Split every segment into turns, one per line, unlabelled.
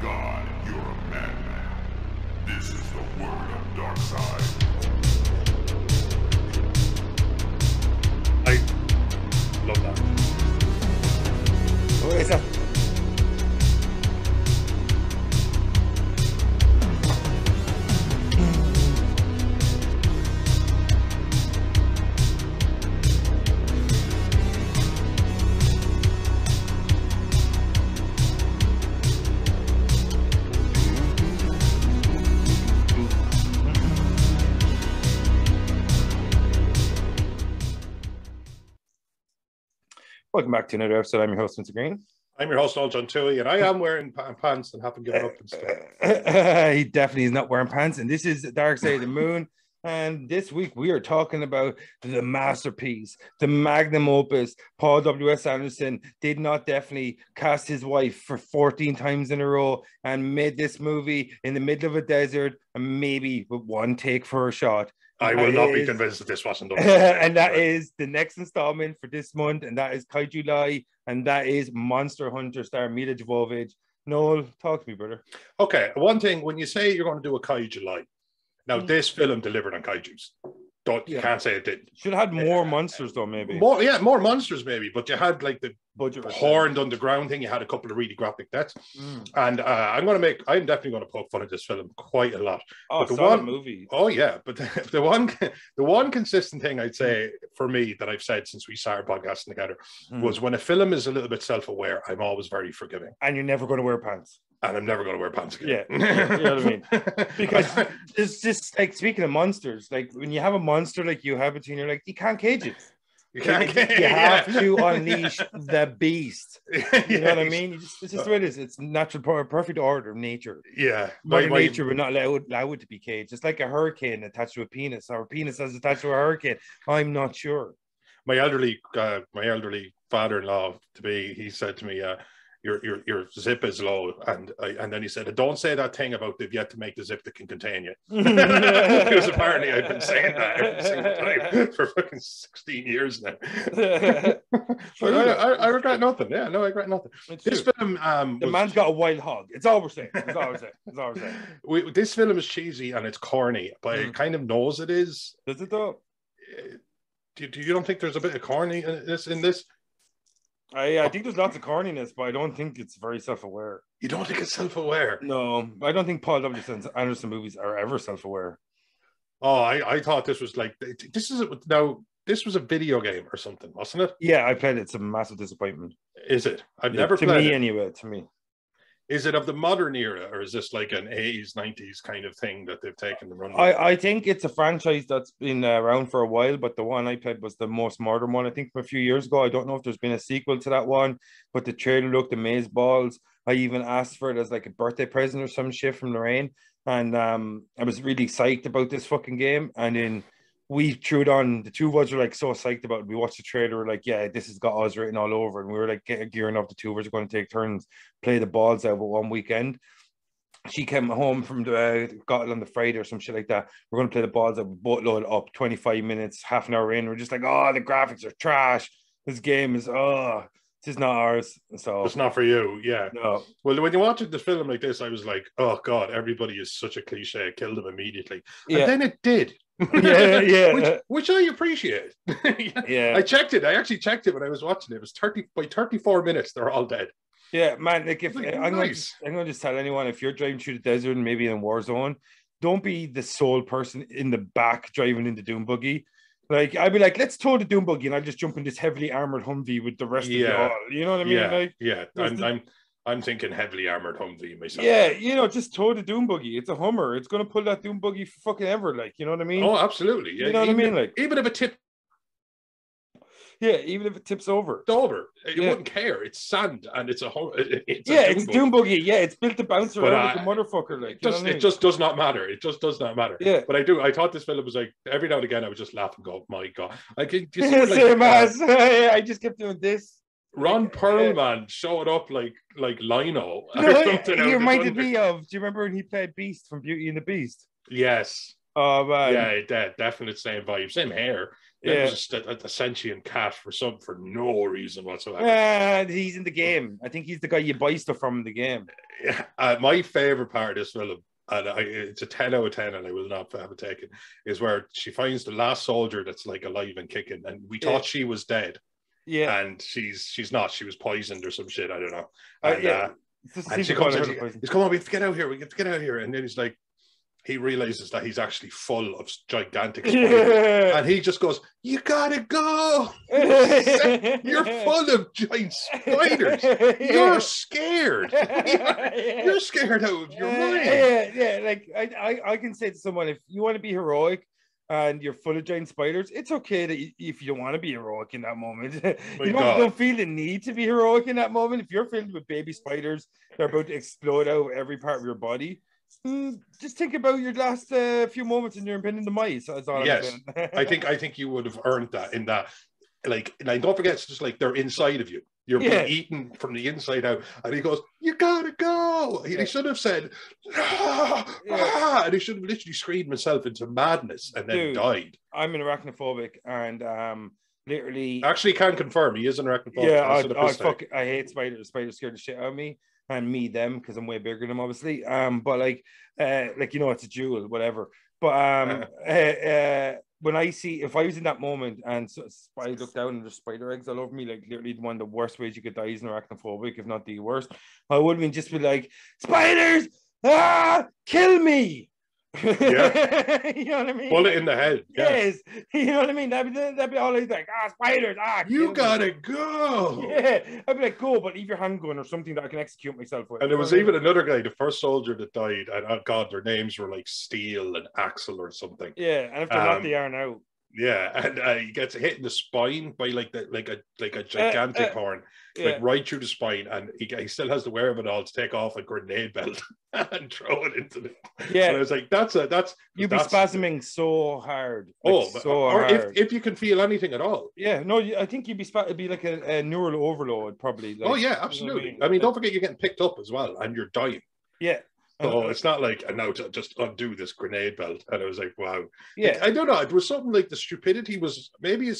God, you're a madman. This is the word of Darkseid.
I love that.
What is that? Welcome back to another episode. I'm your host, Mr. Green.
I'm your host, Noel John Tui, and I am wearing pants and haven't given up and stuff.
He definitely is not wearing pants, and this is the Dark Side of the Moon. And this week we are talking about the masterpiece, the magnum opus. Paul W.S. Anderson did not definitely cast his wife for 14 times in a row and made this movie in the middle of a desert and maybe with one take for a shot.
I will not be convinced that this wasn't done.
And that is the next installment for this month, and that is Kaijuly, and that is Monster Hunter star Mila Jovovich. Noel, talk to me, brother.
Okay, one thing, when you say you're going to do a Kaijuly, now this film delivered on kaijus. You can't say it didn't.
Should have had more monsters though, maybe.
More monsters maybe, but you had like the
budget
horned underground thing. You had a couple of really graphic deaths, and I'm definitely going to poke fun at this film quite a lot.
Oh,
but
the movie.
Oh yeah, but the one consistent thing I'd say for me that I've said since we started podcasting together was when a film is a little bit self-aware, I'm always very forgiving.
And you're never going to wear pants.
And I'm never going to wear pants again.
Yeah, you know what I mean? Because it's just like, speaking of monsters, like when you have a monster like you have between, you're like, you can't cage it. You have to unleash the beast. You know what I mean? It's just the way it is. It's natural, perfect order of nature.
Yeah.
Mother Nature would not allow it to be caged. It's like a hurricane attached to a penis, or a penis that's attached to a hurricane. I'm not sure.
My elderly father-in-law he said to me, your zip is low, and then he said, don't say that thing about they've yet to make the zip that can contain you. Because apparently I've been saying that every single time for fucking 16 years now. I regret nothing. Yeah, no, I regret nothing. This film,
the man's got a wild hog. It's all we're saying.
This film is cheesy and it's corny, but it kind of knows it is.
Does it though?
Do you don't think there's a bit of corny in this?
I think there's lots of corniness, but I don't think it's very self-aware.
You don't think it's self-aware?
No, I don't think Paul W. Anderson movies are ever self-aware.
Oh, I thought this was like, this was a video game or something, wasn't it?
Yeah, I played it. It's a massive disappointment.
Is it? I've never played
it.
To me,
anyway, to me.
Is it of the modern era, or is this like an 80s, 90s kind of thing that they've taken the run?
I think it's a franchise that's been around for a while, but the one I played was the most modern one. I think from a few years ago. I don't know if there's been a sequel to that one, but the trailer looked amazeballs. I even asked for it as like a birthday present or some shit from Lorraine, and I was really psyched about this fucking game. And then we threw it on. The two of us were like so psyched about it. We watched the trailer. We're like, yeah, this has got us written all over. And we were like gearing up. The two of us are going to take turns, play the balls out one weekend. She came home from got it on the Friday or some shit like that. We're going to play the balls out. We both load up 25 minutes, half an hour in. We're just like, oh, the graphics are trash. This game is, this is not ours. So
it's not for you. Yeah.
No.
Well, when you watch this film like this, I was like, oh God, everybody is such a cliche. It killed them immediately. Yeah. And then it did.
Yeah.
Which I appreciate.
Yeah.
I checked it. I actually checked it when I was watching it. It was 34 minutes. They're all dead.
Yeah, man. Like I'm going to just tell anyone, if you're driving through the desert and maybe in a war zone, don't be the sole person in the back driving in the Doom buggy. Like, I'd be like, let's tow the Doom buggy, and I'll just jump in this heavily armored Humvee with the rest of you all. You know what I mean?
Yeah, I'm thinking heavily armored Humvee myself.
Yeah, just tow the Doom buggy. It's a Hummer. It's going to pull that Doom buggy for fucking ever. Like, you know what I mean?
Oh, absolutely. Yeah,
you know what I mean? Like,
even if it tips.
Yeah, even if it tips over.
It's over. You wouldn't care. It's sand and it's a
Doom buggy. Yeah, it's built to bounce around like a motherfucker. Like,
it just does not matter. It just does not matter.
Yeah.
But I thought this film was like, every now and again I would just laugh and go, my God. I just
I just kept doing this.
Ron Perlman showed up like Lino or something.
He reminded me of, do you remember when he played Beast from Beauty and the Beast?
Yes.
Oh man,
Yeah, definite same vibe, same hair. Then
yeah.
was just a sentient cat for no reason whatsoever.
And he's in the game. I think he's the guy you buy stuff from in the game.
Yeah, my favorite part of this film, and it's a 10 out of 10, and I will not have it taken, is where she finds the last soldier that's like alive and kicking, and we thought she was dead,
Yeah,
and she's not. She was poisoned or some shit. I don't know.
yeah.
And she comes in. He's come on. We have to get out here. We have to get out here. And then he's like, he realizes that he's actually full of gigantic spiders, and he just goes, "You gotta go! You're full of giant spiders. You're scared. You're scared out of your mind."
Yeah. Like I can say to someone, if you want to be heroic and you're full of giant spiders, it's okay that if you don't want to be heroic in that moment, you don't feel the need to be heroic in that moment. If you're filled with baby spiders that are about to explode out of every part of your body, just think about your last few moments in your impending demise. That's all I'm saying.
I think you would have earned that in that. Like, and don't forget, it's just like they're inside of you. You're being eaten from the inside out. And he goes, "You gotta go." He should have said, and he should have literally screamed himself into madness and then died.
I'm an arachnophobic, and literally,
actually can confirm he is an arachnophobic.
Yeah, I hate spiders. Spiders scare the shit out of me. And me, them, because I'm way bigger than them, obviously. But like it's a jewel, whatever. But when if I was in that moment and I looked down and there's spider eggs all over me, like literally one of the worst ways you could die is an arachnophobic, if not the worst. I would have been just be like, spiders, kill me.
Yeah.
You know what I mean?
Bullet in the head.
Yes. You know what I mean? That'd be all he's like, spiders,
you gotta go.
Yeah. I'd be like, go, but leave your handgun or something that I can execute myself with.
And there was even another guy, the first soldier that died, and oh god, their names were like Steel and Axel or something.
Yeah, and if they're not, they are now.
Yeah, and he gets hit in the spine by like a gigantic horn, like right through the spine, and he still has the wherewithal to take off a grenade belt and throw it into the. Yeah, and I was like, that's
you'd be spasming so hard.
Hard. If you can feel anything at all.
Yeah, no, I think it'd be like a neural overload, probably. Like,
oh yeah, absolutely. I mean, don't forget you're getting picked up as well, and you're dying.
Yeah.
So it's not like, and now to just undo this grenade belt. And I was like, wow.
Yeah.
I don't know. It was something like the stupidity was maybe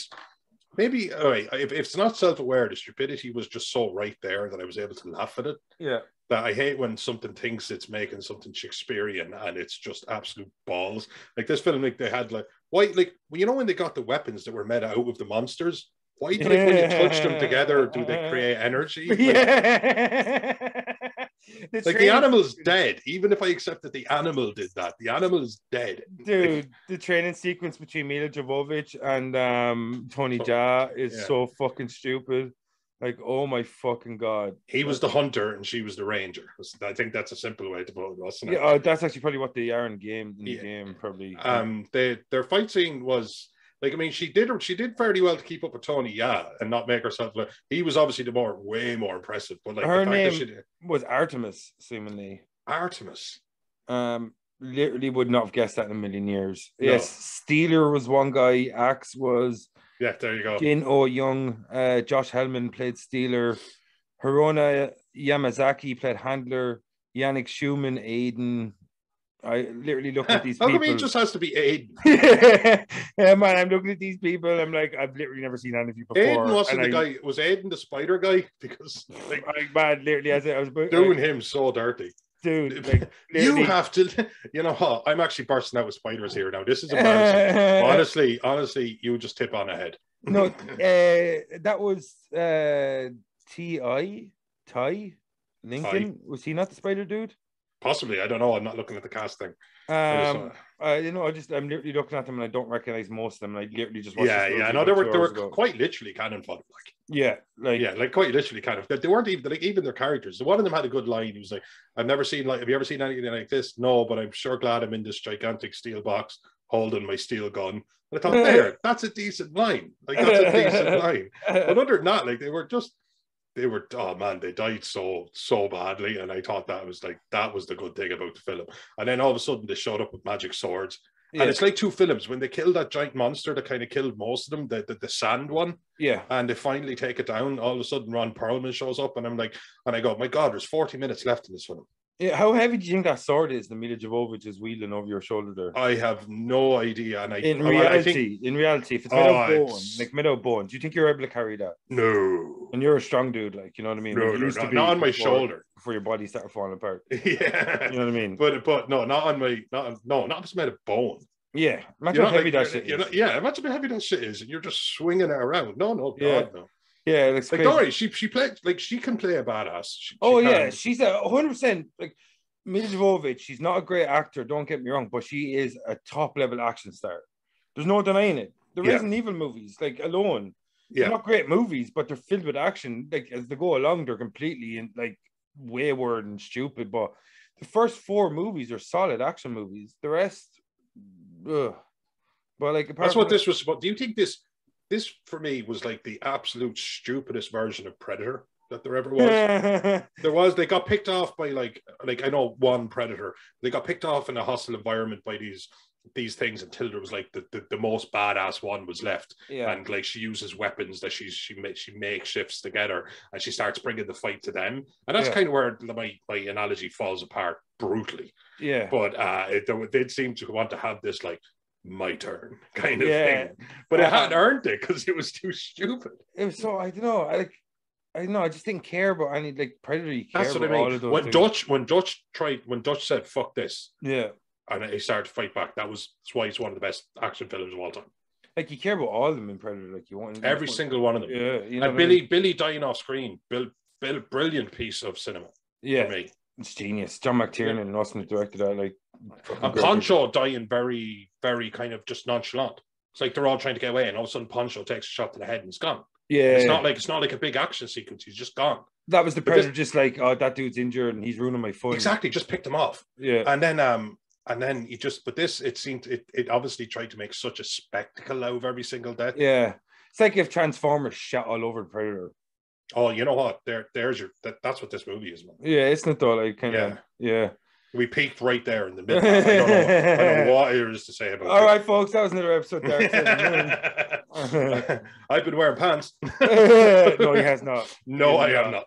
all right. If it's not self-aware, the stupidity was just so right there that I was able to laugh at it.
Yeah.
That I hate when something thinks it's making something Shakespearean and it's just absolute balls. Like this film, like they had when they got the weapons that were made out of the monsters, why do when you touch them together, do they create energy? Like the animal's dead. Even if I accept that the animal did that, the animal is dead.
Dude, the training sequence between Mila Jovovich and Tony Jaa is so fucking stupid. Like, oh my fucking god.
He was the hunter and she was the ranger. I think that's a simple way to put it, wasn't it?
Yeah, that's actually probably what they are in the game, probably.
Their fight scene was like, I mean, she did fairly well to keep up with Tony, and not make herself look. He was obviously way more impressive. But like
her name was Artemis, seemingly.
Artemis.
Literally would not have guessed that in a million years.
No.
Yes, Steeler was one guy. Axe was.
Yeah, there you go.
Jin Oh Young, Josh Hellman played Steeler. Hirona Yamazaki played Handler. Yannick Schumann, Aiden. I literally look at these people.
How come he just has to be Aiden?
Yeah, man, I'm looking at these people. I'm like, I've literally never seen any of you before.
Aiden wasn't the guy. Was Aiden the spider guy? Because like,
man, literally, I was
doing him so dirty.
Dude, like,
you have to, you know, I'm actually bursting out with spiders here now. This is embarrassing. honestly, you just tip on ahead.
No, that was Ty Lincoln. Was he not the spider dude?
Possibly, I don't know. I'm not looking at the casting.
I'm literally looking at them and I don't recognize most of them. And I literally just watched.
Yeah. No, they were quite literally canon fodder. Like quite literally kind of. They weren't even like even their characters. One of them had a good line. He was like, "I've never seen have you ever seen anything like this? No, but I'm sure glad I'm in this gigantic steel box holding my steel gun." And I thought, that's a decent line. Like that's a decent line. But other than that, like they were oh man, they died so badly, and I thought that was the good thing about the film. And then all of a sudden they showed up with magic swords, and it's like two films. When they killed that giant monster that kind of killed most of them, the sand one, and they finally take it down. All of a sudden Ron Perlman shows up, and I'm like, and I go, my god, there's 40 minutes left in this film.
Yeah, how heavy do you think that sword is that Mila Jovovich is wielding over your shoulder there?
I have no idea. And
In
I think
reality, if it's made out of bone, like made out of bone, do you think you're able to carry that?
no.
And you're a strong dude, like, you know what I mean?
No,
Well, you
no,
used to
no,
be
not on my shoulder.
before your body started falling apart.
Yeah.
You know what I mean?
But no, not on my not if it's made of bone.
Yeah. Imagine how heavy that shit is.
Yeah, imagine how heavy that shit is, and you're just swinging it around. No,
Yeah.
God, no.
Yeah, it's
Like,
crazy.
don't worry, she played like she can play a badass. She
Yeah,
can.
she's 100% like Mila Jovovich. She's not a great actor, don't get me wrong, but she is a top level action star. There's no denying it. The Resident Evil movies, like alone, they're not great movies, but they're filled with action. Like as they go along, they're completely like wayward and stupid. But the first 4 movies are solid action movies. The rest, ugh. But like
that's what this was about. Do you think this for me was like the absolute stupidest version of Predator that there ever was? They got picked off by like I know one Predator. They got picked off in a hostile environment by these things until there was like the most badass one was left. And like she uses weapons that she makeshifts together, and she starts bringing the fight to them. And that's kind of where my analogy falls apart brutally. Yeah. But it did seem to want to have this like my turn kind of thing, but it hadn't earned it because it was too stupid.
It was so I don't know. I just didn't care about any like Predator. You care
That's what
about
I mean.
All of those
when Dutch said fuck this, and he started to fight back. That's why he's one of the best action films of all time.
Like you care about all of them in Predator. Like you want
every single one of them. Yeah, you know and Billy dying off screen. Brilliant piece of cinema. Yeah, for me.
It's genius. John McTiernan and Austin directed that. Like,
and Poncho dying very, very kind of just nonchalant. It's like they're all trying to get away, and all of a sudden Poncho takes a shot to the head and he's gone. Yeah, it's not like a big action sequence. He's just gone.
That was the Predator, just like, oh, that dude's injured and he's ruining my fun.
Exactly, just picked him off. Yeah, and then he just. But this, it seemed it obviously tried to make such a spectacle out of every single death.
Yeah, it's like if Transformers shot all over the Predator.
Oh, you know what? There's your. That's what this movie is, man.
Yeah, isn't it though? Like kind of. Yeah.
We peaked right there in the middle. I don't know what there is to say about it.
All right, folks, that was another episode
there. I've been wearing pants.
No, he has not.
No, I have not.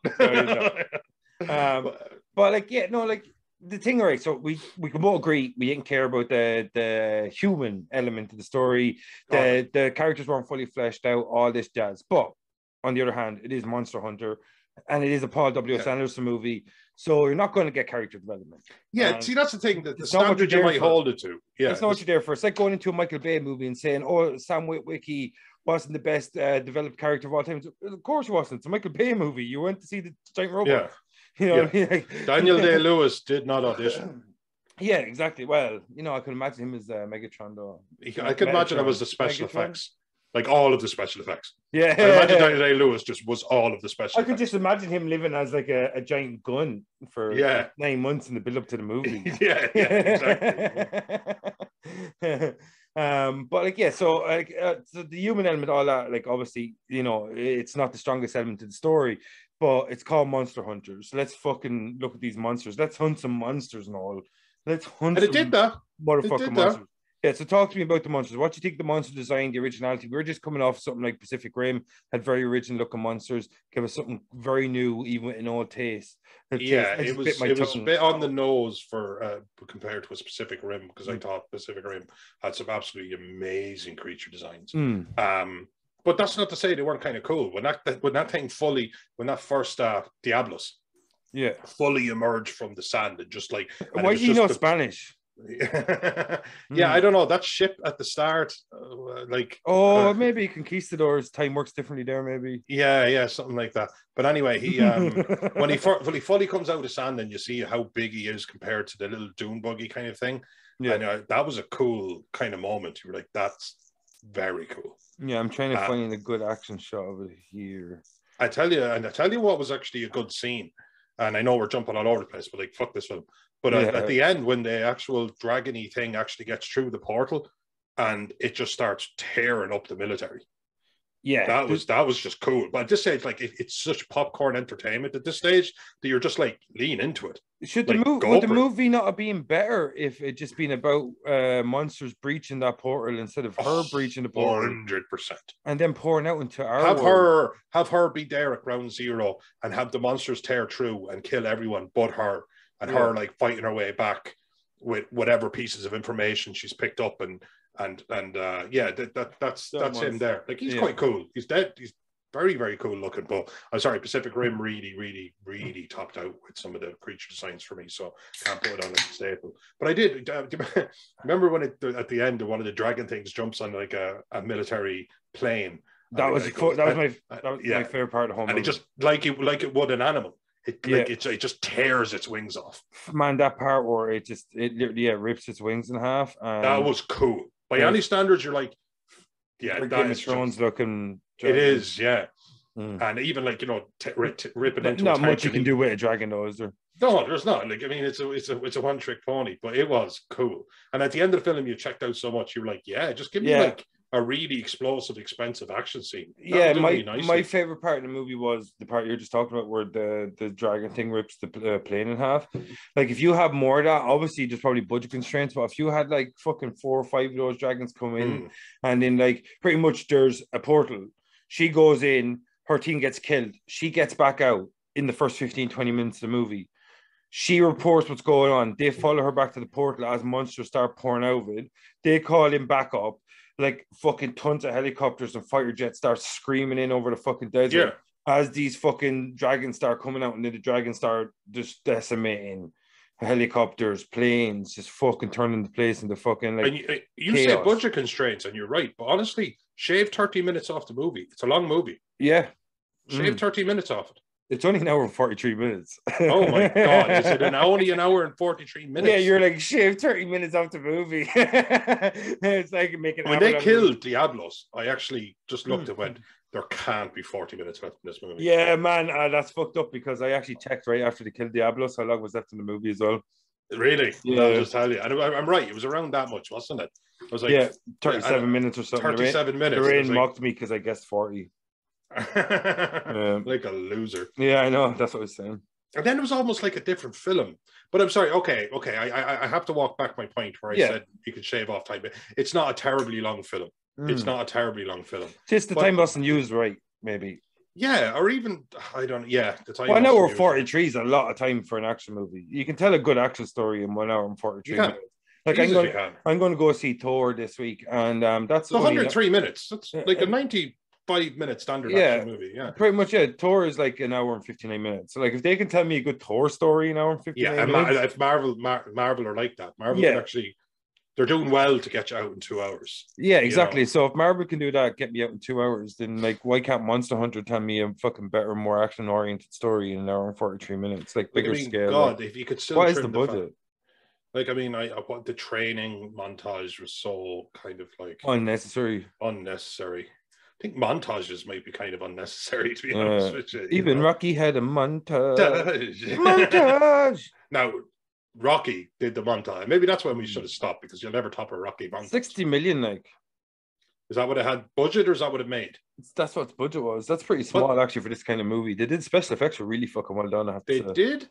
No, but like, yeah, no, like the thing, right? So we can both agree we didn't care about the human element of the story. The characters weren't fully fleshed out, all this jazz. But on the other hand, it is Monster Hunter, and it is a Paul W.S. Anderson movie. So you're not going to get character development.
Yeah, see, that's the thing, that the standard you might hold it to. Yeah,
it's not what you're there for. It's like going into a Michael Bay movie and saying, oh, Sam Witwicky wasn't the best developed character of all time. Of course he wasn't. It's a Michael Bay movie. You went to see the giant robot.
Yeah.
You know what I mean? Like,
Daniel Day-Lewis did not audition.
Yeah, exactly. Well, you know, I could imagine him as Megatron, though.
I could imagine it was the special effects. Like all of the special effects.
Yeah.
I imagine Daniel Day-Lewis just was all of the special effects.
I could just imagine him living as like a giant gun for 9 months in the build up to the movie. Exactly. But like, yeah, so like so the human element, all that, like obviously, you know, it's not the strongest element of the story, but it's called Monster Hunters. So let's fucking look at these monsters. Let's hunt some monsters and all. Let's hunt.
And it did that.
Motherfucking monsters. Yeah, so talk to me about the monsters. What do you think the monster design, the originality? We were just coming off something like Pacific Rim, had very original looking monsters, gave us something very new, even with an old taste.
It was a bit on the nose for compared to a Pacific Rim, because I thought Pacific Rim had some absolutely amazing creature designs. But that's not to say they weren't kind of cool. When that first Diablos fully emerged from the sand and just like,
why do you know Spanish?
I don't know, that ship at the start,
maybe Conquistadors time works differently there, maybe.
Something like that. But anyway, he when he fully comes out of sand and you see how big he is compared to the little dune buggy kind of thing, and that was a cool kind of moment. You were like, that's very cool.
I'm trying to find a good action shot of it here.
I tell you what was actually a good scene, and I know we're jumping all over the place, but like, fuck this film. But at the end, when the actual dragony thing actually gets through the portal and it just starts tearing up the military. Yeah. That was just cool. But at this stage, like, it's such popcorn entertainment at this stage that you're just like, lean into it.
Would the movie not have been better if it just been about monsters breaching that portal instead of her breaching the portal?
100%.
And then pouring out into our world.
Have her be there at ground zero and have the monsters tear through and kill everyone but her. and her like fighting her way back with whatever pieces of information she's picked up, and that's him there. Like he's quite cool. He's dead. He's very, very cool looking. But I'm sorry, Pacific Rim really topped out with some of the creature designs for me. So can't put it on as a staple. But I did. Remember when at the end, one of the dragon things jumps on like a military plane.
That was my favorite part of home.
And it just like it would an animal. It just tears its wings off.
Man, that part where it literally rips its wings in half.
That was cool. By any standards, you're like, that
Game
is
of Thrones looking.
It is, yeah. And even like ripping into
not much you can do with a dragon, though, is there?
No, there's not. Like I mean, it's a one trick pony, but it was cool. And at the end of the film, you checked out so much. You were like, just give me like a really explosive, expensive action scene.
My favorite part of the movie was the part you're just talking about, where the dragon thing rips the plane in half. Like, if you have more of that, obviously there's probably budget constraints, but if you had like fucking 4 or 5 of those dragons come in, and then like pretty much there's a portal, she goes in, her team gets killed, she gets back out in the first 15-20 minutes of the movie. She reports what's going on. They follow her back to the portal as monsters start pouring out of it. They call him back up. Like fucking tons of helicopters and fighter jets start screaming in over the fucking desert as these fucking dragons start coming out, and then the dragons start just decimating helicopters, planes, just fucking turning the place into fucking like.
And you say budget constraints, and you're right, but honestly, shave 30 minutes off the movie. It's a long movie.
Yeah,
shave 30 minutes off it.
It's only an hour and 43 minutes.
Oh my God. Is it only an hour and 43 minutes?
Yeah, you're like, shave 30 minutes off the movie. It's like making.
When they killed Diablos, I actually just looked and went, there can't be 40 minutes left in this movie.
Yeah, man, that's fucked up, because I actually checked right after they killed Diablos how long was left in the movie as well.
Really? Yeah. I'll just tell you. And I'm right. It was around that much, wasn't it? I was like,
37 minutes or something.
37 minutes.
The rain mocked me because I guessed 40.
Like a loser.
Yeah, I know. That's what I was saying.
And then it was almost like a different film. But I'm sorry. Okay. I have to walk back my point where I said you could shave off time. It's not a terribly long film. It's not a terribly long film.
Just the time wasn't used right, maybe.
Yeah, or even I don't. Yeah, the time.
Well, an hour 43 is a lot of time for an action movie. You can tell a good action story in 1 hour and 43 minutes. Like I'm going to go see Thor this week, and that's
103 minutes. That's like a 95-minute standard action movie. Yeah,
pretty much. Yeah, Thor is like an hour and 59 minutes. So like, if they can tell me a good Thor story in an hour and 59 minutes,
if Marvel are like that, Marvel can actually. They're doing well to get you out in 2 hours.
Yeah, exactly. You know? So if Marvel can do that, get me out in 2 hours, then like, why can't Monster Hunter tell me a fucking better, more action-oriented story in an hour and 43 minutes? Like bigger scale.
God, if you could still.
What is the budget?
Like, I mean, the training montage was so kind of like
unnecessary.
I think montages might be kind of unnecessary, to be honest with you.
Even Rocky had a montage. Montage.
Now, Rocky did the montage. Maybe that's when we should have stopped, because you'll never top a Rocky montage.
60 million, like.
Is that what it had budget, or is that what it made?
That's what its budget was. That's pretty small, actually, for this kind of movie. They did special effects were really fucking well done.
They did?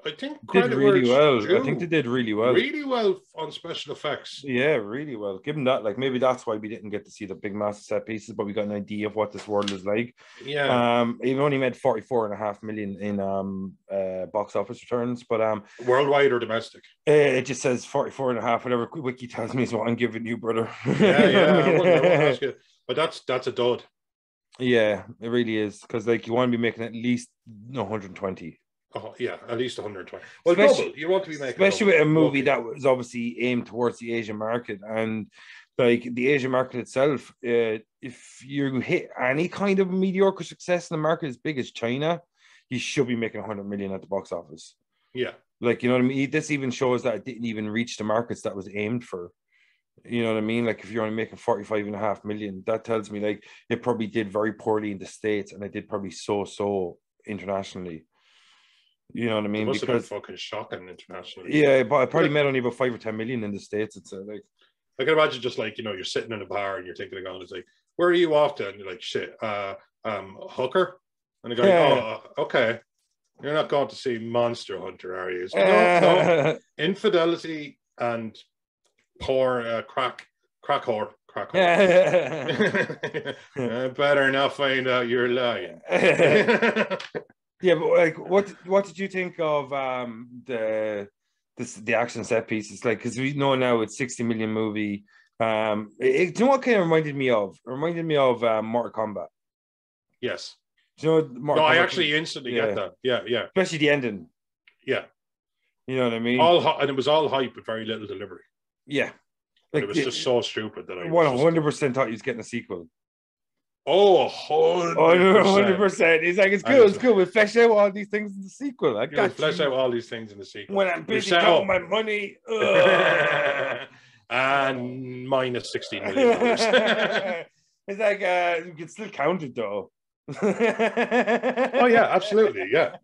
I think
did really well. I think they did really well.
Really well on special effects.
Yeah, really well. Given that, like, maybe that's why we didn't get to see the big massive set pieces, but we got an idea of what this world is like.
Yeah.
It only made 44.5 million in box office returns, but
worldwide or domestic?
It just says 44.5. Whatever Wiki tells me is what I'm giving you, brother.
Yeah. I wouldn't ask you. But that's a dud.
Yeah, it really is, because like you want to be making at least 120.
Oh yeah, at least 120. Well, double. You want to be making,
especially with a movie that was obviously aimed towards the Asian market, and like the Asian market itself. If you hit any kind of mediocre success in the market as big as China, you should be making 100 million at the box office.
Yeah,
like, you know what I mean. This even shows that it didn't even reach the markets that was aimed for. You know what I mean? Like, if you're only making 45.5 million, that tells me like it probably did very poorly in the States, and it did probably so internationally. You know what I mean?
It must have been fucking shocking internationally.
Yeah, but I probably made only about 5 or 10 million in the States. It's like,
I can imagine just like, you know, you're sitting in a bar and you're thinking of it's like, where are you off to? And you're like, shit, Hooker? And the guy, oh, okay. You're not going to see Monster Hunter, are you? So, no. Infidelity and porn, crack whore. Better not find out you're lying.
Yeah, but like, what did you think of the action set pieces? Like, because we know now it's 60 million movie. Do you know what kind of reminded me of? It reminded me of Mortal Kombat.
Yes.
Do you know Mortal
No, I
Kombat
actually instantly get that. Yeah, yeah,
especially the ending.
yeah.
You know what I mean?
And it was all hype but very little delivery.
Yeah,
But
like
it was just so stupid that I was
100% thought he was getting a sequel.
Oh, 100%.
100%. He's like, it's good. We'll flesh out all these things in the sequel. I got
flesh out all these things in the sequel.
When I'm busy counting my money.
And minus $16 million.
It's like, you can still count it though.
Oh, yeah, absolutely. Yeah.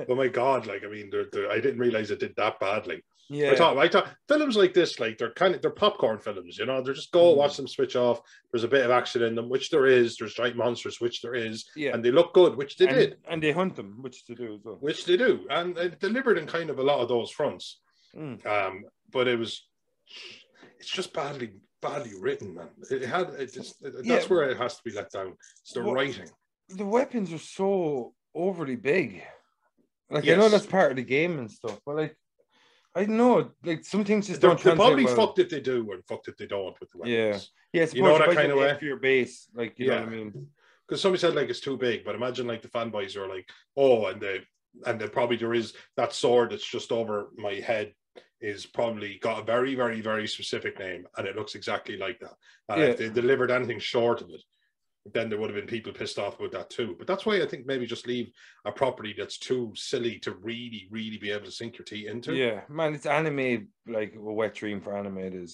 Oh, my God. Like, I mean, I didn't realize it did that badly.
Yeah.
I thought films like this, like they're popcorn films, you know, they're just watch them, switch off. There's a bit of action in them, which there is. There's giant monsters, which there is.
Yeah.
And they look good, which they did.
And they hunt them, which they do as well.
Which they do. And it delivered in kind of a lot of those fronts. But it's just badly written, man. That's where it has to be let down. It's the writing.
The weapons are so overly big. Like,
yes.
I know that's part of the game and stuff, but like, I know, like, some things just
they're
don't translate
probably
well.
fucked if they do and fucked if they don't with the weapons.
Yeah,
you know that kind of way
for your base, like, you know what I mean?
Because somebody said like it's too big, but imagine like the fanboys are like, oh, and probably there is that sword that's just over my head is probably got a very, very, very specific name, and it looks exactly like that. And if they delivered anything short of it, then there would have been people pissed off about that too. But that's why I think maybe just leave a property that's too silly to really, really be able to sink your teeth into.
Yeah, man, it's anime, like a wet dream for animators.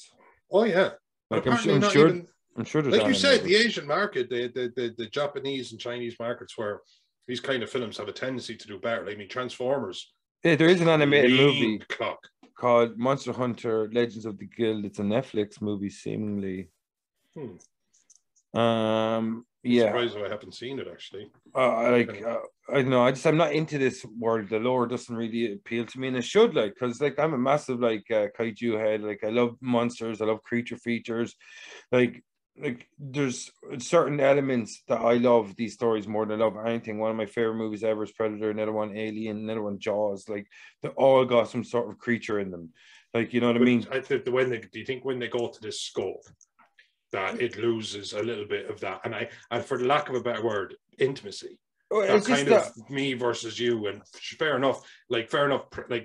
Oh yeah,
like I'm sure there's
like you said, the Asian market, the Japanese and Chinese markets, where these kind of films have a tendency to do better. I mean, Transformers.
Yeah, there is an animated movie
clock
called Monster Hunter: Legends of the Guild. It's a Netflix movie, seemingly.
I'm surprised I haven't seen it actually.
I don't know. I'm not into this world. The lore doesn't really appeal to me, and it should, like, because like I'm a massive like kaiju head. Like, I love monsters. I love creature features. Like there's certain elements that I love these stories more than I love anything. One of my favorite movies ever is Predator. Another one Alien. Another one Jaws. Like, they all got some sort of creature in them. Like, you know what I mean?
I think do you think when they go to this scope, that it loses a little bit of that, and for the lack of a better word, intimacy. That kind of me versus you, and fair enough. Like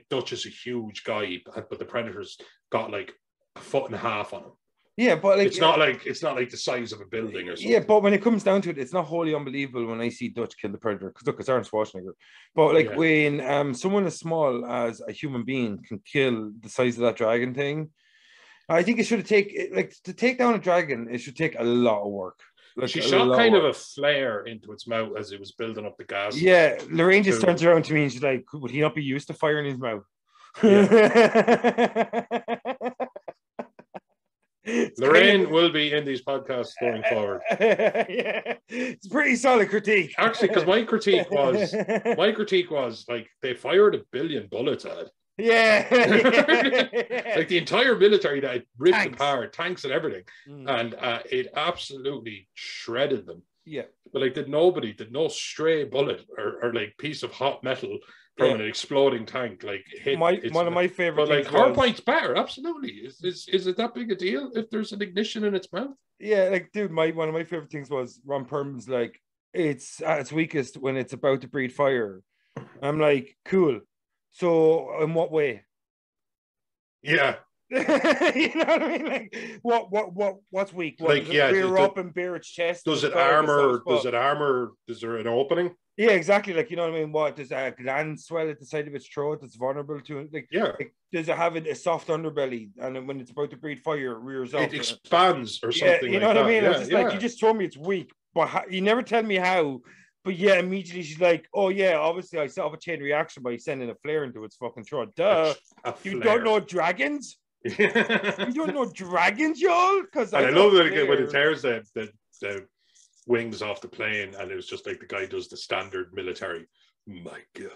Dutch is a huge guy, but the Predator's got like a foot and a half on him.
Yeah, but like
it's not like the size of a building or something.
Yeah, but when it comes down to it, it's not wholly unbelievable when I see Dutch kill the Predator, because look, it's Arnold Schwarzenegger. But like when someone as small as a human being can kill the size of that dragon thing, I think it should to take down a dragon, it should take a lot of work. Like,
she shot kind of a flare into its mouth as it was building up the gas.
Yeah, Lorraine just turns around to me and she's like, would he not be used to fire in his mouth?
Yeah. Lorraine will be in these podcasts going forward.
Yeah, it's pretty solid critique.
Actually, because my critique was like they fired 1 billion bullets at it.
Yeah.
Like the entire military that ripped apart, tanks and everything. And it absolutely shredded them.
Yeah.
But like did no stray bullet or like piece of hot metal from an exploding tank like hit
one of my favorite.
But like Hardpoint's better, absolutely. Is it that big a deal if there's an ignition in its mouth?
Yeah, like dude, one of my favorite things was Ron Perlman's like, it's at its weakest when it's about to breathe fire. I'm like, cool. So in what way?
Yeah.
You know what I mean? Like, what's weak?
Like,
rear up and bare its chest.
Does it armor? Is there an opening?
Yeah, exactly. Like, you know what I mean? What does a gland swell at the side of its throat that's vulnerable to it? Like, like, does it have a soft underbelly? And then when it's about to breathe fire, it rears up.
It expands or something.
Yeah, you know what I mean? It's just like, you just told me it's weak, but you never tell me how. But yeah, immediately she's like, oh yeah, obviously I set off a chain reaction by sending a flare into its fucking throat. Duh. You don't know dragons? You don't know dragons, y'all? Because
I love that again when it tears the wings off the plane, and it was just like the guy does the standard military my God.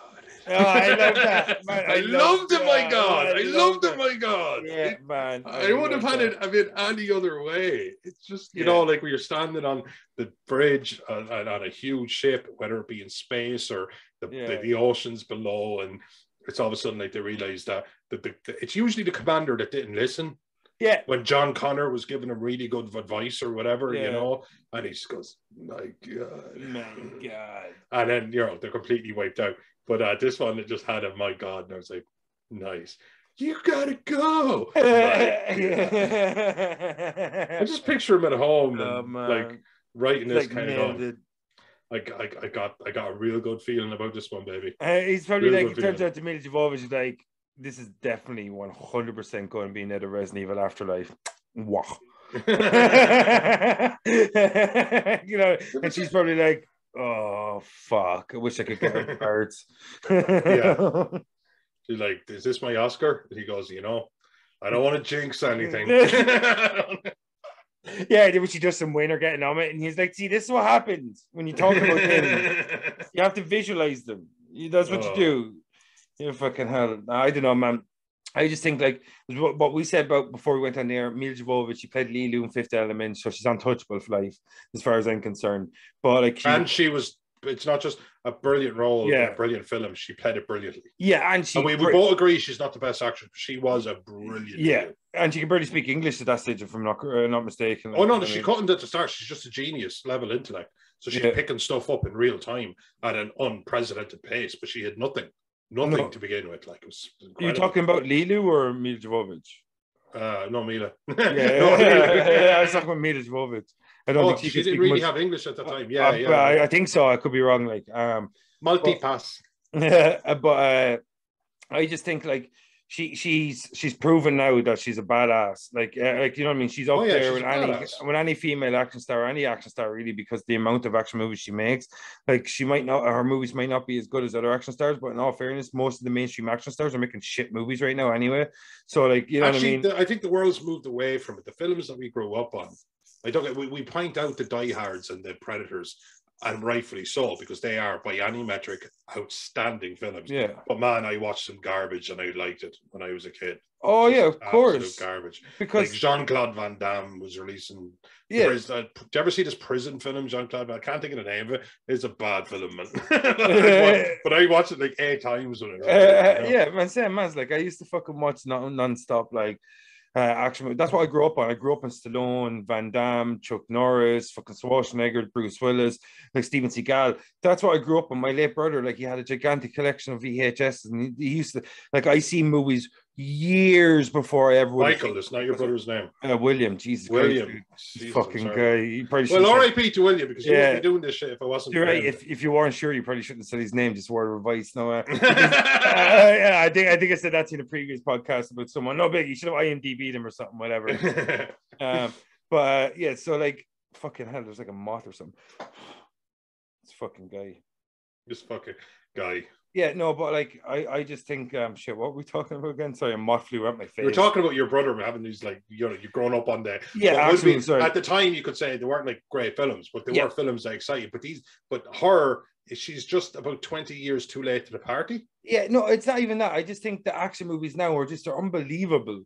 Oh, I love that. Man,
I loved it, my God. I loved it,
it.
my God.
Yeah, man.
I would have had it any other way. It's just, you know, like when you're standing on the bridge on a huge ship, whether it be in space or the oceans below, and it's all of a sudden like they realize that it's usually the commander that didn't listen.
Yeah.
When John Connor was giving him really good advice or whatever, you know, and he just goes, my God.
My God.
And then, you know, they're completely wiped out. But this one, it just had a my God. And I was like, nice. You gotta go. I just picture him at home and like writing this kind of. I got a real good feeling about this one, baby.
He's probably like, it turns out to Mila Jovovich is like, this is definitely 100% going to be another Resident Evil Afterlife. Wow. You know, and she's probably like, oh, fuck. I wish I could get her parts.
Yeah. She's like, is this my Oscar? And he goes, you know, I don't want to jinx anything.
Yeah, when she does some winner getting on it, and he's like, see, this is what happens when you talk about things. You have to visualize them. That's what you do. You fucking hell. I don't know, man. I just think like what we said about before we went on there, Mila Jovovich, she played Lilu in Fifth Element, so she's untouchable for life, as far as I'm concerned. But like
it's not just a brilliant role, a brilliant film. She played it brilliantly.
Yeah, and
we both agree she's not the best actress, but she was a brilliant.
Yeah, and she can barely speak English at that stage, if I'm not mistaken.
Oh no, she couldn't at the start. She's just a genius level intellect, so she's picking stuff up in real time at an unprecedented pace. But she had nothing to begin with. Like, it was incredible.
Are you talking about Lilu or Mila Jovovich?
No, Mila.
I was talking about Mila Jovovich. I don't think
she didn't really have English at the time. I
think so. I could be wrong. Like
multi-pass.
But I just think like she's proven now that she's a badass. Like you know what I mean? She's up there with any female action star, any action star really, because the amount of action movies she makes. Like her movies might not be as good as other action stars, but in all fairness, most of the mainstream action stars are making shit movies right now anyway. So like, you know what I mean?
I think the world's moved away from it. The films that we grew up on, we point out the diehards and the predators, and rightfully so, because they are, by any metric, outstanding films.
Yeah.
But man, I watched some garbage and I liked it when I was a kid.
Oh, yeah, of course.
Garbage.
Because
like Jean-Claude Van Damme was releasing. Yeah. Do you ever see this prison film, Jean-Claude? I can't think of the name of it. It's a bad film, man. But I watched it like 8 times when I was a kid,
Yeah, man, same man's like I used to fucking watch non-stop like action movie. That's what I grew up on. I grew up on Stallone, Van Damme, Chuck Norris, fucking Schwarzenegger, Bruce Willis, like Steven Seagal. That's what I grew up on. My late brother, like, he had a gigantic collection of VHS, and he used to, like, I see movies years before I ever would.
Michael, it's not your brother's name.
William, Jesus
William.
Christ, fucking guy. You probably
well, R.I.P. to William, because you wouldn't be doing this shit if I wasn't.
You're right. If you weren't sure, you probably shouldn't have said his name. Just a word of advice. No, I think I said that in a previous podcast about someone. No big. You should have IMDb'd him or something, whatever. But yeah, so like, fucking hell, there's like a moth or something. This fucking guy.
This fucking guy.
Yeah, no, but like I just think shit, what were we talking about again? Sorry, a moth flew out my face.
We're talking about your brother having these, like, you know, you've grown up on the
sorry.
At the time you could say they weren't like great films, but they were films that excited. But her, she's just about 20 years too late to the party.
Yeah, no, it's not even that. I just think the action movies now are unbelievable.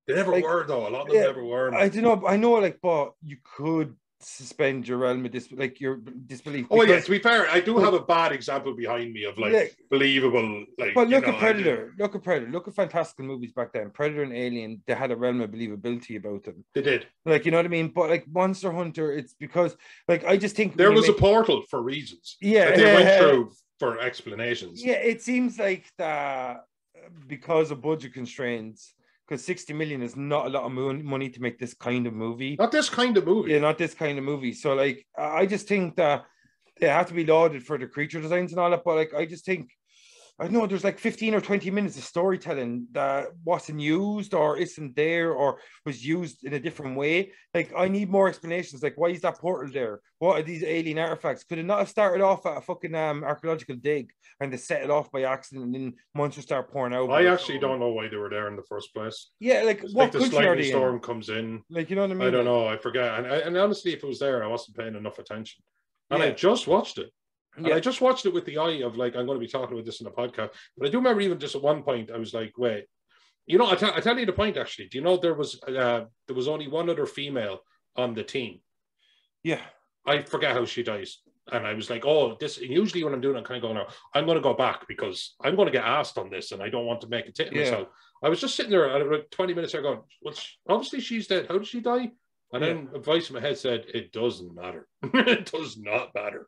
They never were, though. A lot of them never were.
I don't know. I know, like, but you could suspend your realm of your disbelief.
Oh, yeah, to be fair, I do have a bad example behind me of like believable, like.
But look at Predator. Look at Predator. Look at fantastical movies back then. Predator and Alien, they had a realm of believability about them.
They did.
Like, you know what I mean? But like Monster Hunter, it's because, like, I just think
there was a portal for reasons.
Yeah,
that they went through for explanations.
Yeah, it seems like that because of budget constraints. Because 60 million is not a lot of money to make this kind of movie.
Not this kind of movie.
Yeah, not this kind of movie. So, like, I just think that they have to be lauded for the creature designs and all that. But, like, I just think, I don't know, there's like 15 or 20 minutes of storytelling that wasn't used or isn't there or was used in a different way. Like, I need more explanations. Like, why is that portal there? What are these alien artifacts? Could it not have started off at a fucking archaeological dig and they set it off by accident and then monsters start pouring out?
I actually don't know why they were there in the first place.
Yeah, like,
it's
what
like the
country are they
storm
in?
comes in.
Like, you know what I mean?
I don't know. I forget. And honestly, if it was there, I wasn't paying enough attention. And I just watched it. And I just watched it with the eye of like, I'm going to be talking about this in a podcast. But I do remember even just at one point, I was like, wait, you know, I tell you the point actually. Do you know there was only one other female on the team?
Yeah.
I forget how she dies. And I was like, oh, this, usually when I'm doing it, I'm kind of going, I'm going to go back because I'm going to get asked on this and I don't want to make a tit of myself. I was just sitting there and about 20 minutes there going, well, obviously she's dead. How did she die? And then a voice in my head said, it doesn't matter. It does not matter.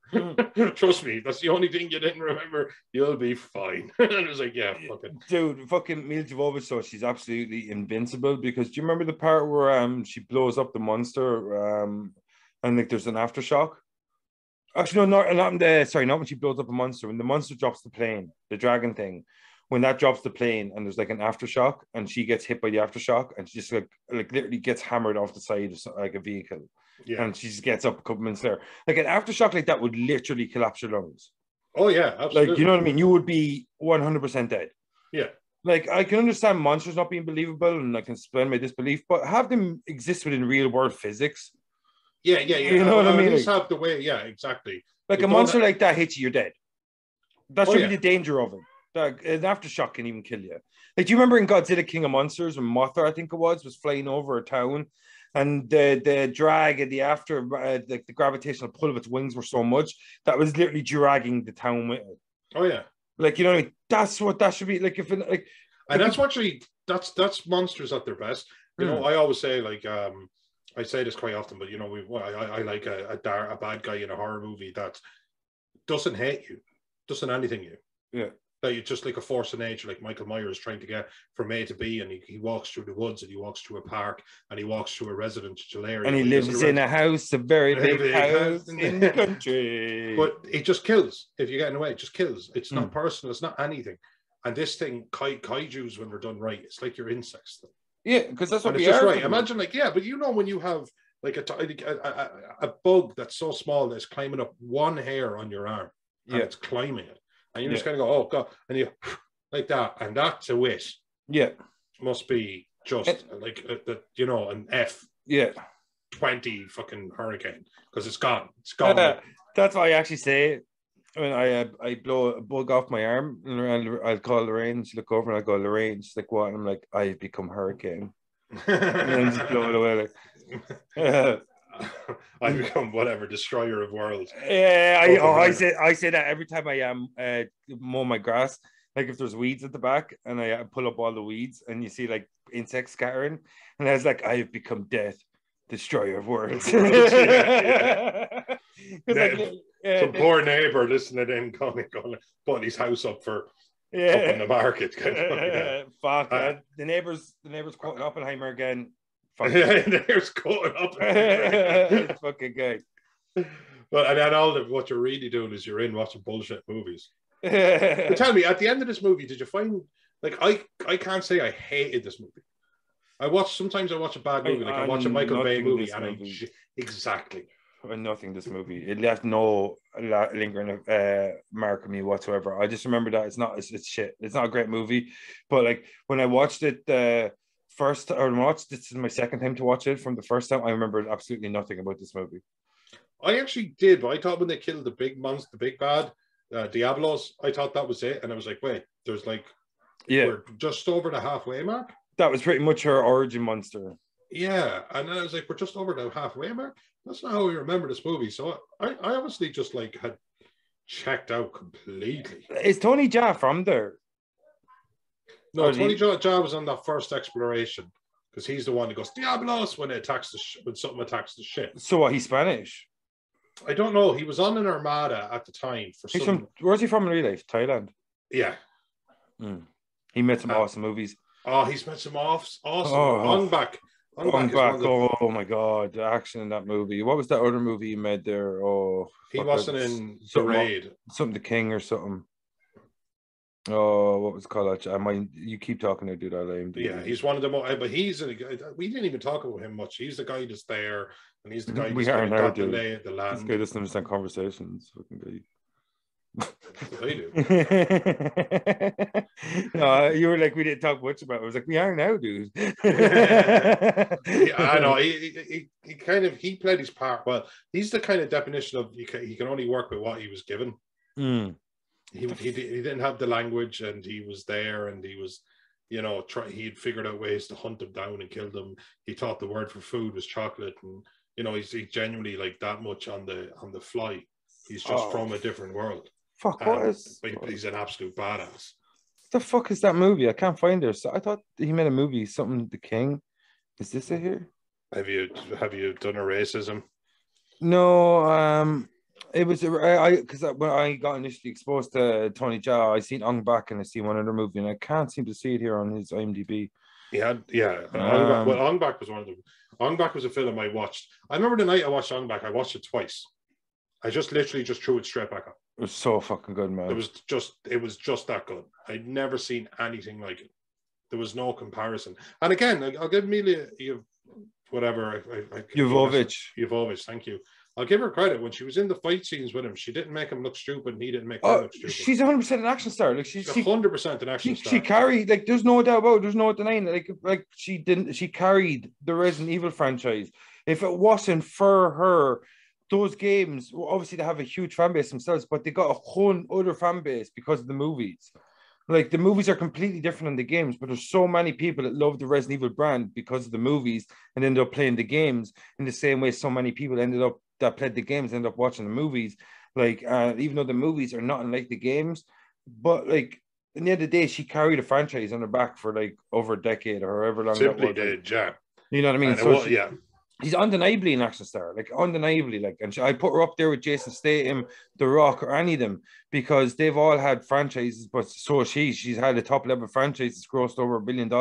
Trust me, that's the only thing you didn't remember. You'll be fine. And I was like, yeah, fuck it.
Dude, fucking Mila Jovovich, so she's absolutely invincible because do you remember the part where she blows up the monster and like there's an aftershock? Actually, no, not when she blows up a monster. When the monster drops the plane, the dragon thing, when that drops the plane and there's like an aftershock and she gets hit by the aftershock and she just like literally gets hammered off the side of like a vehicle. Yeah. And she just gets up a couple minutes there. Like an aftershock like that would literally collapse your lungs.
Oh, yeah, absolutely.
Like, you know what I mean? You would be 100% dead.
Yeah.
Like, I can understand monsters not being believable and I can explain my disbelief, but have them exist within real world physics.
Yeah.
You know what I mean?
At least have the way, yeah, exactly.
Like a monster like that hits you, you're dead. That should be the danger of it. An aftershock can even kill you. Like, do you remember in Godzilla King of Monsters when Mothra, I think it was flying over a town and the drag and the like the gravitational pull of its wings were so much that was literally dragging the town with it.
Oh, yeah.
Like, you know what I mean? That's what that should be. Like, if it, like,
and that's actually, that's monsters at their best. You know, I always say, like, I say this quite often, but, you know, I like a bad guy in a horror movie that doesn't hate you, doesn't anything you.
Yeah.
That you're just like a force of nature, like Michael Myers trying to get from A to B, and he walks through the woods, and he walks through a park, and he walks through a residential area.
And he lives in a house, a very big house in the country.
But it just kills. If you get in the way, it just kills. It's not personal. It's not anything. And this thing, kaijus, when they're done right, it's like your insects.
Yeah, because that's what
we are. Right. Imagine, like, yeah, but you know, when you have like a bug that's so small that it's climbing up one hair on your arm, and it's climbing it. And you're just going to go, oh, God. And you like that. And that's a wit.
Yeah.
Must be just like, you know, an F.
Yeah.
20 fucking hurricane. Because it's gone. It's gone.
That's why I actually say, when I blow a bug off my arm, and I'll call Lorraine. She look over and I go, Lorraine. She's like, what? And I'm like, I've become hurricane. And then just blow it away. Like,
I become whatever, destroyer of worlds.
Yeah, I say that every time I mow my grass. Like if there's weeds at the back, and I pull up all the weeds, and you see like insects scattering, and I was like, I have become death, destroyer of worlds.
Some poor neighbor listening in, going putting his house up for up in the market.
Fuck the neighbors quoting Oppenheimer again.
There's going up.
It's fucking good.
But and then what you're really doing is you're in watching bullshit movies. But tell me, at the end of this movie, did you find, like, I can't say I hated this movie. Sometimes I watch a bad movie, like I watch a Michael Bay movie, and exactly.
Nothing this movie. It left no lingering mark on me whatsoever. I just remember that it's shit. It's not a great movie, but like when I watched it this is my second time to watch it. From the first time, I remember absolutely nothing about this movie.
I actually did, but I thought when they killed the big monster, the big bad, Diablos, I thought that was it, and I was like, wait, there's like, we're just over the halfway mark.
That was pretty much her origin monster.
Yeah, and then I was like, we're just over the halfway mark. That's not how we remember this movie. So I obviously just like had checked out completely.
Is Tony Jaa from there?
No, Tony Jaa was on that first exploration because he's the one that goes Diablos when something attacks the ship.
So what? He's Spanish?
I don't know. He was on an armada at the time
where's he from in real life? Thailand.
Yeah.
He made some awesome movies.
Oh, he's made some awesome. Ong Bak.
Oh my god, the action in that movie. What was that other movie he made there? Oh,
he wasn't in The Raid.
Something The King or something. Oh, what was it called? You keep talking to dude.
Yeah, he's one of them. But we didn't even talk about him much. He's the guy that's there, and he's the guy
that's got the
lay of the land.
This guy doesn't understand conversations. Fucking guy.
I do.
No, you were like, we didn't talk much about it. I was like, we are now, dude.
Yeah, I know. He played his part well. He's the kind of definition of he can only work with what he was given.
Mm.
He didn't have the language, and he was there, and he was, he'd figured out ways to hunt them down and kill them. He thought the word for food was chocolate, and he's genuinely like that much on the fly. He's just from a different world.
Fuck,
He's an absolute badass.
The fuck is that movie? I can't find it. So I thought he made a movie, something The King. Is this it here?
Have you done a racism?
No, it was because when I got initially exposed to Tony Jaa, I seen Ong Bak and I seen one other movie, and I can't seem to see it here on his IMDb.
Ong Bak was one of them. Ong Bak was a film I watched. I remember the night I watched Ong Bak. I watched it twice. I just literally threw it straight back up.
It was so fucking good, man.
It was just that good. I'd never seen anything like it. There was no comparison. And again, I'll give Mila Jovovich, thank you. I'll give her credit. When she was in the fight scenes with him, she didn't make him look stupid, and he didn't make her look stupid.
She's 100% an action star. Like she's
100% an action star.
She carried, like, there's no doubt about it. There's no denying it. Like she carried the Resident Evil franchise. If it wasn't for her, those games, obviously they have a huge fan base themselves, but they got a whole other fan base because of the movies. Like the movies are completely different than the games, but there's so many people that love the Resident Evil brand because of the movies and ended up playing the games in the same way so many people that played the games ended up watching the movies. Like even though the movies are not unlike the games, but like in the end of the day, she carried a franchise on her back for like over a decade or however long.
Simply did, yeah.
You know what I mean?
Yeah.
He's undeniably an action star, like undeniably. Like, and I put her up there with Jason Statham, The Rock, or any of them because they've all had franchises. But so she's had a top level franchise that's grossed over $1 billion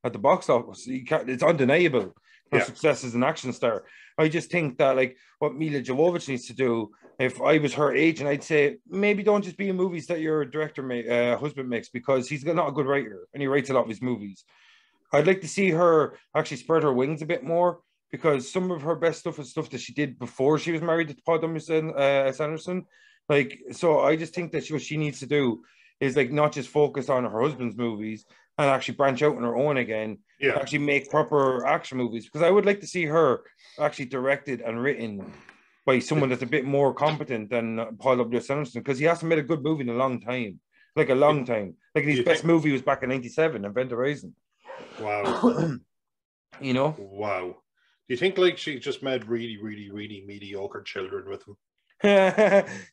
at the box office. It's undeniable her success as an action star. I just think that like what Mila Jovovich needs to do. If I was her agent, I'd say maybe don't just be in movies that your husband makes because he's not a good writer and he writes a lot of his movies. I'd like to see her actually spread her wings a bit more. Because some of her best stuff is stuff that she did before she was married to Paul W. S. Anderson. Like, so I just think that what she needs to do is like not just focus on her husband's movies and actually branch out on her own again. Yeah. Actually make proper action movies. Because I would like to see her actually directed and written by someone that's a bit more competent than Paul W. S. Anderson. Because he hasn't made a good movie in a long time. Like a long time. Like his best movie was back in '97, Event Horizon.
Wow.
Wow.
Do you think like she just made really, really, really mediocre children with him?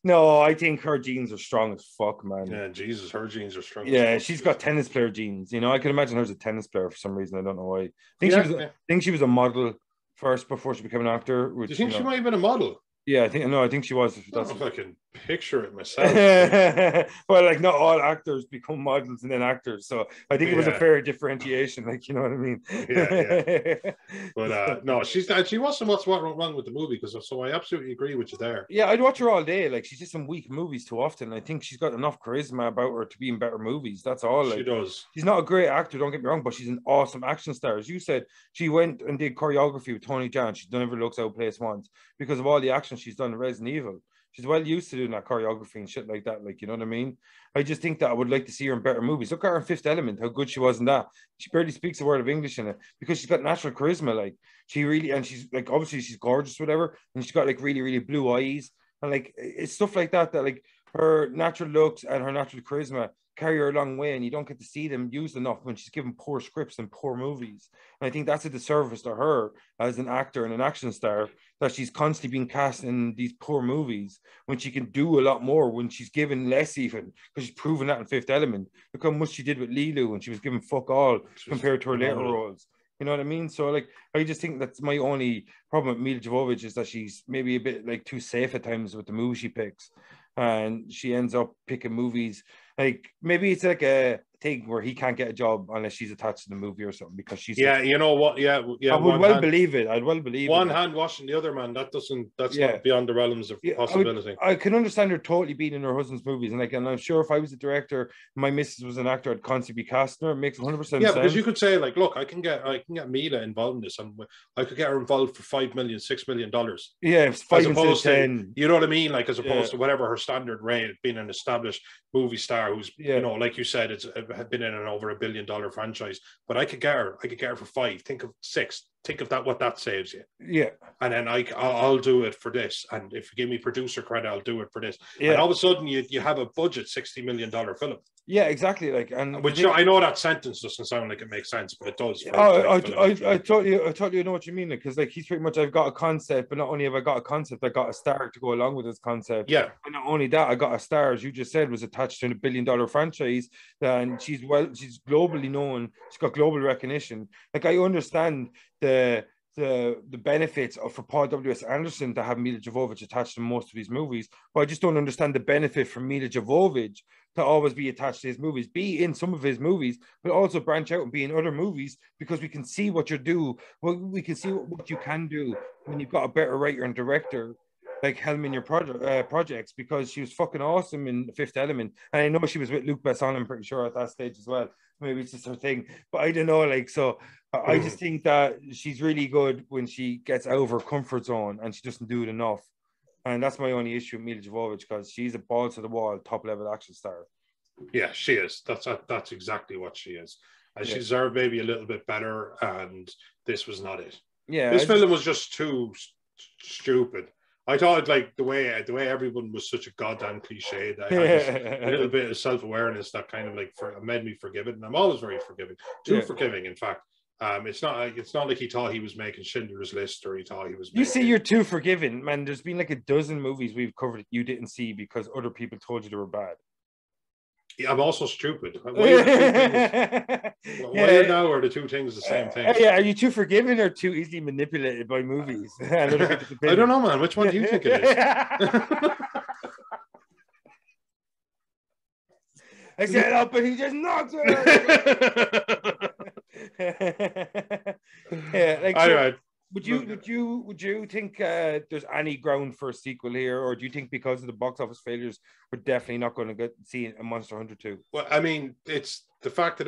No, I think her genes are strong as fuck, man.
Yeah, Jesus, her genes are strong.
Yeah, she's got tennis player genes. I can imagine her as a tennis player for some reason. I don't know why. I think she was a model first before she became an actor.
Do you think she might have been a model?
Yeah, I think she was.
I don't know if I can picture it myself.
Well, like not all actors become models and then actors, so I think it was a fair differentiation. Like, you know what I mean?
Yeah. But no, she wasn't what's wrong with the movie so I absolutely agree with you there.
Yeah, I'd watch her all day. Like she's just in weak movies too often. I think she's got enough charisma about her to be in better movies. That's all. Like,
she does.
She's not a great actor, don't get me wrong, but she's an awesome action star. As you said, she went and did choreography with Tony Jaa. She's never looks out of place once because of all the action she's done in Resident Evil. She's well used to doing that choreography and shit like that. Like, you know what I mean? I just think that I would like to see her in better movies. Look at her in Fifth Element, how good she was in that. She barely speaks a word of English in it because she's got natural charisma. Like, she really, and she's like, obviously she's gorgeous, whatever. And she's got like really, really blue eyes. And like, it's stuff like that, that like her natural looks and her natural charisma carry her a long way, and you don't get to see them used enough when she's given poor scripts and poor movies. And I think that's a disservice to her as an actor and an action star, that she's constantly being cast in these poor movies when she can do a lot more, when she's given less even, because she's proven that in Fifth Element. Look how much she did with Lilu when she was given fuck all compared to her later roles. You know what I mean? So like, I just think that's my only problem with Mila Jovovich, is that she's maybe a bit like too safe at times with the movies she picks. And she ends up picking movies like, maybe it's like a thing where he can't get a job unless she's attached to the movie or something, because she's
you know what, I
would believe it. I'd well believe
one hand washing the other, man. That's not beyond the realms of possibility.
I can understand her totally being in her husband's movies, and I'm sure if I was a director, my missus was an actor, I'd constantly be casting her. It makes 100% sense.
Yeah, because you could say like, look, I can get Mila involved in this, and I could get her involved for $5 million, $6 million.
Yeah, it's 5
as opposed to
10.
You know what I mean? Like, as opposed to whatever her standard rate, being an established movie star who's, you know, like you said, it's had been in an over $1 billion franchise, but I could get her for 5. Think of 6. Think of that, what that saves you.
Yeah.
And then I'll do it for this. And if you give me producer credit, I'll do it for this.
Yeah.
And all of a sudden you have a budget $60 million film.
Yeah, exactly. Like, and
which I know that sentence doesn't sound like it makes sense, but it does.
I totally know what you mean. Because like he's pretty much, I've got a concept, but not only have I got a concept, I got a star to go along with this concept.
Yeah.
And not only that, I got a star, as you just said, was attached to a $1 billion franchise, and she's globally known. She's got global recognition. Like, I understand the benefits for Paul W.S. Anderson to have Mila Jovovich attached to most of these movies, but I just don't understand the benefit for Mila Jovovich to always be attached to his movies, be in some of his movies, but also branch out and be in other movies, because we can see what you do. Well, we can see what you can do when you've got a better writer and director like helm in your projects, because she was fucking awesome in The Fifth Element. And I know she was with Luc Besson, I'm pretty sure, at that stage as well. Maybe it's just her thing, but I don't know. Like, so I just think that she's really good when she gets out of her comfort zone, and she doesn't do it enough. And that's my only issue with Mila Jovovich, because she's a ball to the wall, top level action star.
Yeah, she is. That's exactly what she is. And she deserved maybe a little bit better, and this was not it.
Yeah,
this film was just too stupid. I thought like the way everyone was such a goddamn cliche, that I had a little bit of self-awareness that kind of like made me forgiving. And I'm always very forgiving, forgiving. In fact, it's not like he thought he was making Schindler's List, or he thought he was.
You see, you're too forgiving, man. There's been like a dozen movies we've covered that you didn't see because other people told you they were bad.
Yeah, I'm also stupid. Why are now are the two things the same thing?
Yeah, are you too forgiving or too easily manipulated by movies?
I don't know, man. Which one do you think it is?
I said up, and he just knocked it. Yeah, like, so, would you think there's any ground for a sequel here, or do you think because of the box office failures, we're definitely not going to see a Monster Hunter 2?
Well, I mean, it's the fact that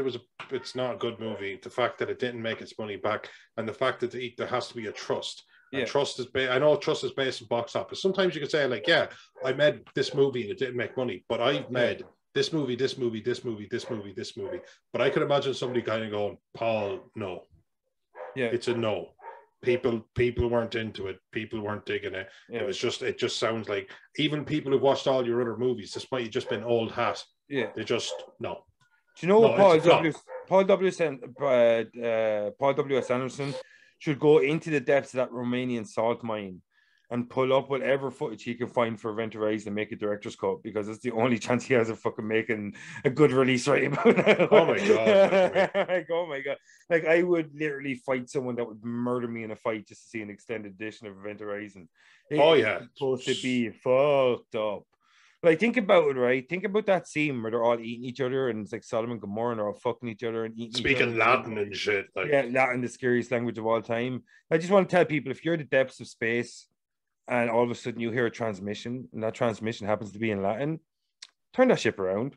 it's not a good movie, the fact that it didn't make its money back, and the fact that there has to be a trust. And trust is I know trust is based on box office. Sometimes you could say like, yeah, I made this movie and it didn't make money, but I've made this movie. But I could imagine somebody kind of going, Paul, no. Yeah, it's a no. People weren't into it. People weren't digging it. Yeah. It just sounds like even people who watched all your other movies, despite you just been old hat, they just no.
Do you know what Paul W.S. Anderson should go into the depths of that Romanian salt mine and pull up whatever footage he can find for Event Horizon and make a director's cut, because it's the only chance he has of fucking making a good release right about now.
Oh my god.
Like, oh my god. Like, I would literally fight someone that would murder me in a fight just to see an extended edition of Event Horizon. It's supposed to be fucked up. Like, think about it, right? Think about that scene where they're all eating each other, and it's like Sodom and Gomorrah, and they're all fucking each other and eating
speaking Latin and shit. Like.
Yeah, Latin, the scariest language of all time. I just want to tell people, if you're in the depths of space and all of a sudden you hear a transmission, and that transmission happens to be in Latin, turn that ship around.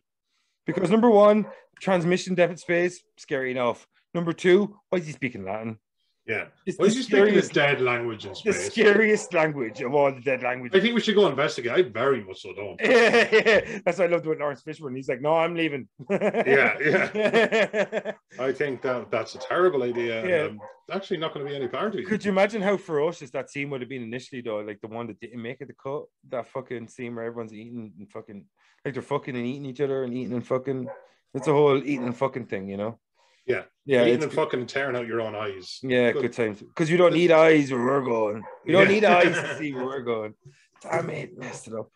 Because number one, transmission depth space, scary enough. Number two, why is he speaking Latin?
Yeah. Why is he speaking this dead language in space?
The scariest language of all the dead languages.
I think we should go investigate. I very much so don't.
That's why I loved with Lawrence Fishburne. He's like, no, I'm leaving.
Yeah. I think that's a terrible idea.
Yeah.
And actually not going to be any part of it.
Could you imagine how ferocious that scene would have been initially, though? Like the one that didn't make it the cut. That fucking scene where everyone's eating and fucking, like they're fucking and eating each other and eating and fucking. It's a whole eating and fucking thing, you know?
Yeah, eating and fucking tearing out your own eyes.
Yeah, good times. Because you don't need eyes where we're going. You don't need eyes to see where we're going. Damn it, messed it up.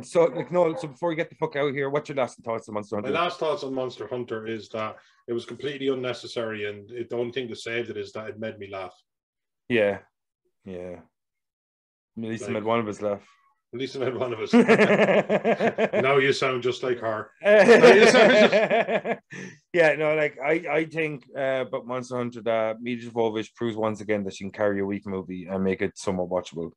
So like, no. So before we get the fuck out here, what's your last thoughts on Monster Hunter?
My last thoughts on Monster Hunter is that it was completely unnecessary, and the only thing that saved it is that it made me laugh.
Yeah. At least it made one of us laugh.
At least I met one of us. Now you sound just like her.
Yeah, no, like I think but Monster Hunter that Mila Jovovich proves once again that she can carry a weak movie and make it somewhat watchable.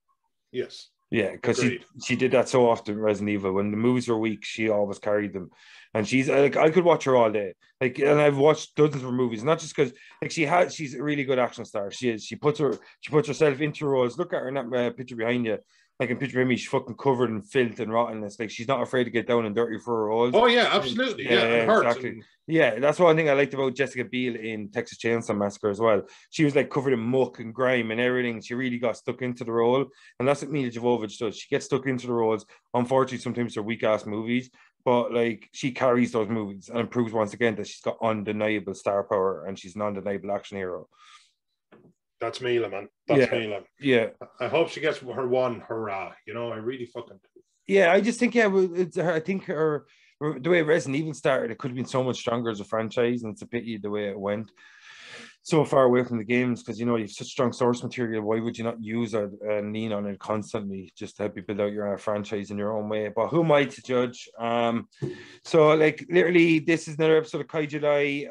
Yes.
Yeah, because she did that so often in Resident Evil. When the movies were weak, she always carried them. And she's like, I could watch her all day. Like, and I've watched dozens of her movies, not just because like she's a really good action star. She puts herself into roles. Look at her in that picture behind you. I can picture him, he's fucking covered in filth and rottenness. Like, she's not afraid to get down and dirty for her roles.
Oh yeah, absolutely. Yeah, and hurts.
Exactly. Yeah, that's one thing I liked about Jessica Biel in Texas Chainsaw Massacre as well. She was like covered in muck and grime and everything. She really got stuck into the role, and that's what Mila Jovovich does. She gets stuck into the roles. Unfortunately, sometimes they're weak ass movies, but like she carries those movies and proves once again that she's got undeniable star power and she's an undeniable action hero.
That's Mila, man. That's Mila.
Yeah.
I hope she gets her one hurrah. You know, I really fucking do.
Yeah, I just think, it's her. I think her, the way Resident Evil started, it could have been so much stronger as a franchise, and it's a pity the way it went so far away from the games, because, you know, you have such strong source material. Why would you not use it and lean on it constantly just to help you build out your franchise in your own way? But who am I to judge? So, like, literally, this is another episode of Kaijuly.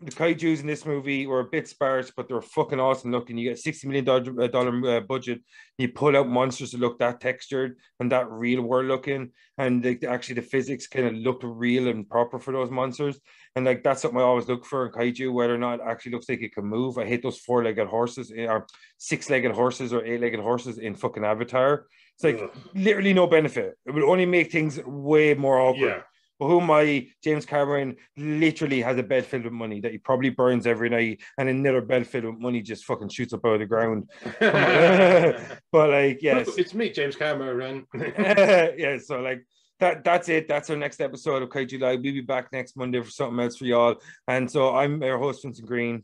The kaijus in this movie were a bit sparse, but they were fucking awesome looking. You get $60 million budget. You pull out monsters that look that textured and that real world looking. And like, actually the physics kind of looked real and proper for those monsters. And like, that's something I always look for in kaiju, whether or not it actually looks like it can move. I hate those 4-legged horses or 6-legged horses or 8-legged horses in fucking Avatar. It's like literally no benefit. It would only make things way more awkward. Yeah. But who am I? James Cameron literally has a bed filled with money that he probably burns every night, and another bed filled with money just fucking shoots up out of the ground. But like, yes,
it's me, James Cameron.
Yeah, so like that's it. That's our next episode of Kaijuly. We'll be back next Monday for something else for y'all. And so I'm your host, Vincent Green.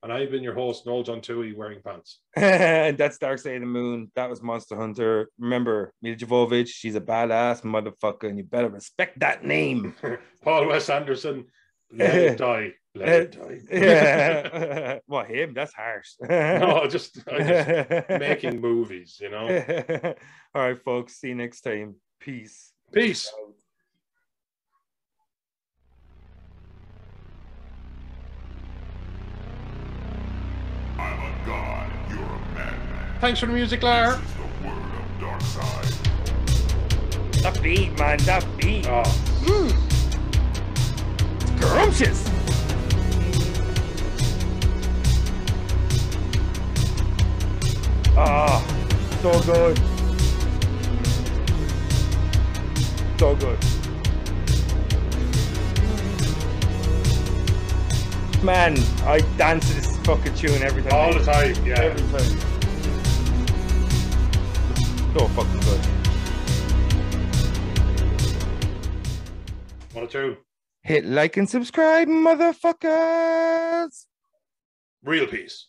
And I've been your host, Noel John Tui, wearing pants.
And that's Dark Side of the Moon. That was Monster Hunter. Remember, Mila Jovovich, she's a badass motherfucker, and you better respect that name.
Paul Wes Anderson, let it die. Let it die.
Yeah. Well, him, that's harsh.
No, just making movies, you know.
All right, folks. See you next time. Peace.
Peace.
I'm a god, you're a madman.
Thanks for the music, Lar.
This is the word of dark side.
That beat, man, that beat.
Oh.
It's scrumptious. So good. So good. Man, I dance to this fucking tune every time.
All the time, yeah.
Every time. So fucking good.
What a tune.
Hit like and subscribe, motherfuckers.
Real peace.